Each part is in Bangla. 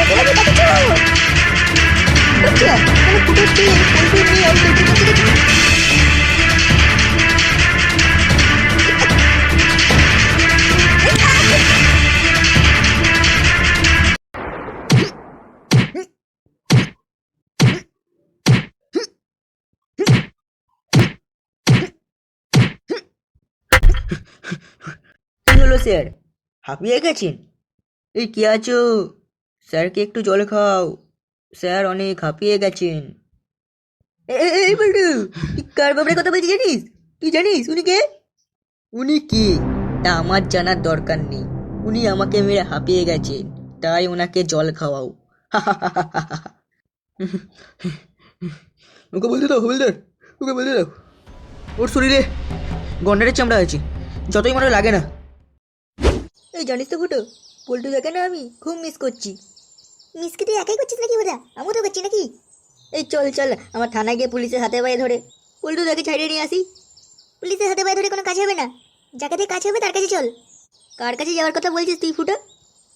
যাকে লাগে তাকে চোর। আচ্ছা, তাহলে ফুটো দিয়ে পল্টু নিয়ে আর দেখতে দেখতে দেখতে কি হলো স্যার, হাঁপিয়ে গেছেন? এই কে আছো? স্যারকে একটু জল খাও, স্যার অনেক হাঁপিয়ে গেছেন। এই বল্টু, তুই কার ব্যাপারে কথা বলছিস জানিস? তুই জানিস উনি কে? উনি কে তা আমার জানার দরকার নেই। উনি আমাকে মেরে হাঁপিয়ে গেছেন, তাই ওনাকে জল খাওয়াও। ওকে বলতে দাও হবিলদার, ওকে বলতে দাও। ওর শরীরে গন্ডারের চামড়া আছে, যতই মনে লাগে না। এই জানিস তো ফুটো, পল্টু দেখে না আমি খুব মিস করছি। মিসকে তুই একাই করছিস নাকি ওরা? আমিও তো করছি নাকি? এই চল চল, আমার থানায় গিয়ে পুলিশের হাতে পায়ে ধরে পল্টু দেখে ছাড়িয়ে নিয়ে আসি। পুলিশের হাতে পায়ে ধরে কোনো কাজ হবে না, যাকে দিয়ে কাজ হবে তার কাছে চল। কার কাছে যাওয়ার কথা বলছিস তুই ফুটো?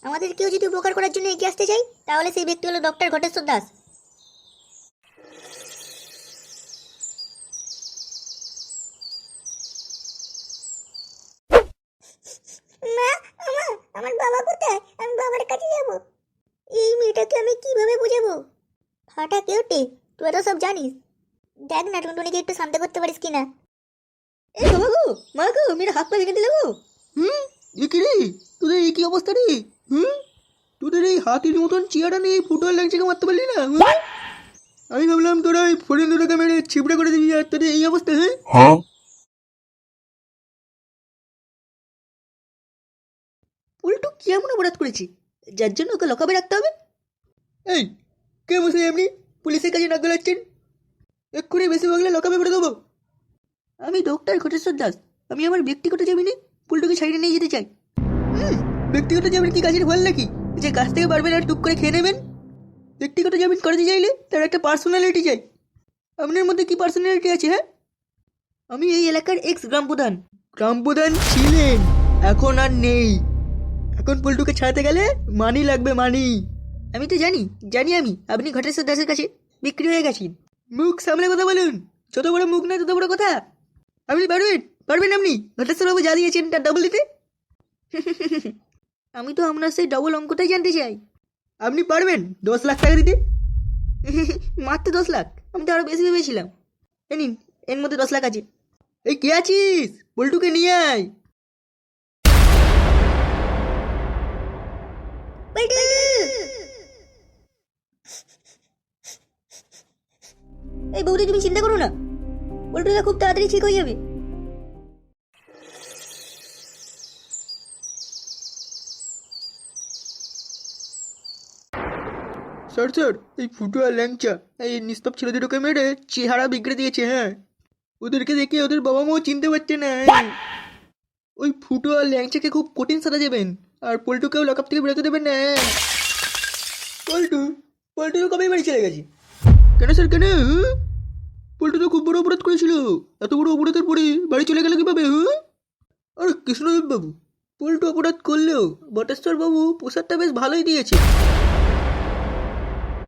আমাদের কেউ যদি উপকার করার জন্য এগিয়ে আসতে চাই, তাহলে সেই ব্যক্তি হলো ডক্টর ঘটেশ্বর দাস। মা, আমার বাবা কোথায়? আমি বাবার কাছে যাব। এই মেয়েটাকে আমি কিভাবে বোঝাবো? ফাটা কেউটে, তুই তো সব জানিস। দেখ না টুনটুনিকে একটু শান্ত করতে পারিস কিনা। এই বাবা গো, মা গো, মেয়েরা হাত পা ভেঙে দিলে গো। এ কি রে, তোদের এই কি অবস্থা রে? তোদের এই হাতির মতন চেয়ারা নিয়ে ফুটবল ল্যাংচাকে মারতে পারলি না? আমি ভাবলাম তোরা ওই ফোরেন দুটোকে মেরে ছিপড়ে করে দিবি, আর তোদের এই অবস্থা। হ্যাঁ, উল্টো কি এমন অপরাধ করেছি যার জন্য ওকে লকাবে রাখতে হবে? এই কে বসে আপনি পুলিশের কাছে নাক গলাচ্ছেন? এক্ষুনি বেশি বগলে লকাবে করে দেবো। আমি ডক্টর ঘটেশ্বর দাস, আমি আমার ব্যক্তিগত জামিনে পুলটুকে সাইডে নিয়ে যেতে চাই। ব্যক্তিগত জামিন কি কাজের ফল নাকি যে কাছ থেকে পারবেন আর টুক করে খেয়ে নেবেন? ব্যক্তিগত জামিন করাতে চাইলে তার একটা পার্সোনালিটি চাই। আপনার মধ্যে কি পার্সোনালিটি আছে? হ্যাঁ, আমি এই এলাকার এক্স গ্রাম প্রধান। গ্রাম প্রধান ছিলেন, এখন আর নেই। এখন পল্টুকে ছাড়াতে গেলে মানি লাগবে, মানি। আমি তো জানি জানি আমি আপনি ঘটেশ্বর দাসের কাছে বিক্রি হয়ে গেছেন। মুখ সামলে কথা বলুন, যত বড় মুখ না তত বড় কথা। আপনি পারবেন, পারবেন আপনি ঘটেশ্বর বাবু যা দিয়েছেন তার ডাবল দিতে? আমি তো আপনার সেই ডবল অঙ্কটাই জানতে চাই। আপনি পারবেন 10 লাখ টাকা দিতে? মাত্র 10 লাখ? আমি তো আরো বেশি ভেবেছিলাম। এ নিন, এর মধ্যে 10 লাখ আছে। এই কে আছিস, পল্টুকে নিয়ে আয়। এই বৌদি, তুমি চিন্তা করো না, পল্টুটা খুব তাড়াতাড়ি ঠিক হয়ে যাবে। স্যার স্যার, এই ফুটো আর ল্যাংচা এই নিস্তব ছেলে দুটোকে মেরে চেহারা বিগড়ে দিয়েছে। হ্যাঁ, ওদেরকে দেখে ওদের বাবা মাও চিনতে পারছে না। ওই ফুটো আর ল্যাংচাকে খুব কঠিন সাজা দেবেন, আর পল্টুকেও লকআপ থেকে বেরোতে দেবেন না। পল্টু, পল্টু তো কবেই বাড়ি চলে গেছে। কেন স্যার, কেন? পল্টু তো খুব বড় অপরাধ করেছিল, এত বড় অপরাধের পরে বাড়ি চলে গেল কিভাবে? আরে কৃষ্ণদেব বাবু, পল্টু অপরাধ করলেও বটেশ্বর বাবু প্রসাদটা বেশ ভালোই দিয়েছে।